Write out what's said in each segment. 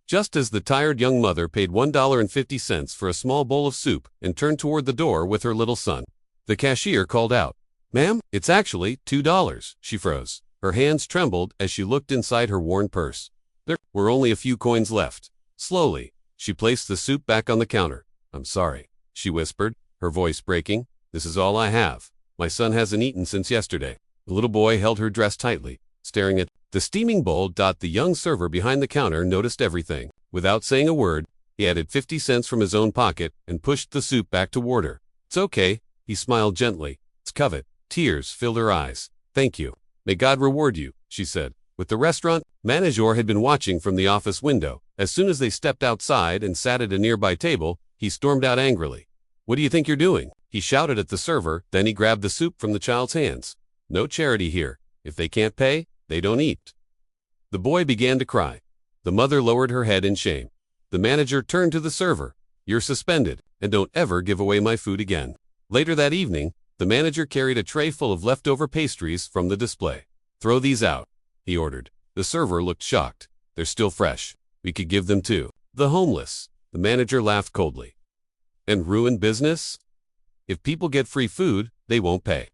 Just as the tired young mother paid $1.50 for a small bowl of soup and turned toward the door with her little son, the cashier called out, "Ma'am, it's actually $2. She froze. Her hands trembled as she looked inside her worn purse. There were only a few coins left. Slowly, she placed the soup back on the counter. "I'm sorry," she whispered, her voice breaking. "This is all I have. My son hasn't eaten since yesterday." The little boy held her dress tightly, staring at the steaming bowl. The young server behind the counter noticed everything. Without saying a word, he added 50 cents from his own pocket and pushed the soup back toward her. "It's okay," he smiled gently. "It's covet." Tears filled her eyes. "Thank you. May God reward you," she said. With the restaurant manager had been watching from the office window. As soon as they stepped outside and sat at a nearby table, he stormed out angrily. "What do you think you're doing?" he shouted at the server. Then he grabbed the soup from the child's hands. "No charity here. If they can't pay, they don't eat." The boy began to cry. The mother lowered her head in shame. The manager turned to the server. "You're suspended, and don't ever give away my food again." Later that evening, the manager carried a tray full of leftover pastries from the display. "Throw these out," he ordered. The server looked shocked. "They're still fresh. We could give them to the homeless." The manager laughed coldly. "And ruin business? If people get free food, they won't pay.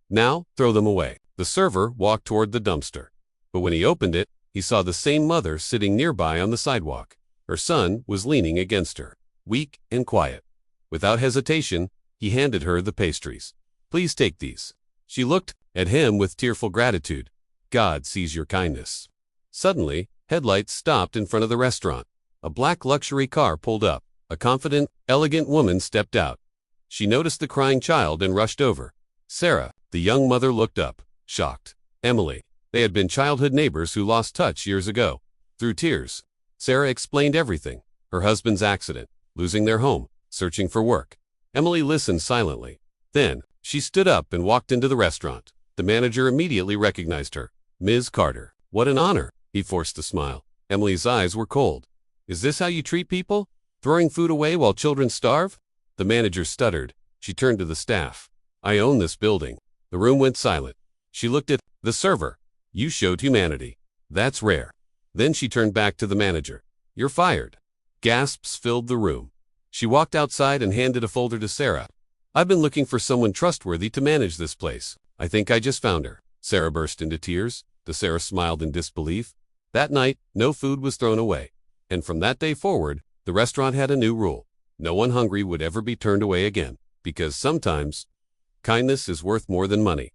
Now, throw them away." The server walked toward the dumpster. But when he opened it, he saw the same mother sitting nearby on the sidewalk. Her son was leaning against her, weak and quiet. Without hesitation, he handed her the pastries. "Please take these." She looked at him with tearful gratitude. "God sees your kindness." Suddenly, headlights stopped in front of the restaurant. A black luxury car pulled up. A confident, elegant woman stepped out. She noticed the crying child and rushed over. Sarah, the young mother, looked up, shocked. Emily. They had been childhood neighbors who lost touch years ago. Through tears, Sarah explained everything. Her husband's accident, losing their home, searching for work. Emily listened silently. Then, she stood up and walked into the restaurant. The manager immediately recognized her. "Ms. Carter." "What an honor." He forced a smile. Emily's eyes were cold. "Is this how you treat people? Throwing food away while children starve?" The manager stuttered. She turned to the staff. "I own this building." The room went silent. She looked at the server. "You showed humanity. That's rare." Then she turned back to the manager. "You're fired." Gasps filled the room. She walked outside and handed a folder to Sarah. "I've been looking for someone trustworthy to manage this place. I think I just found her." Sarah burst into tears. Sarah smiled in disbelief. That night, no food was thrown away. And from that day forward, the restaurant had a new rule. No one hungry would ever be turned away again. Because sometimes, kindness is worth more than money.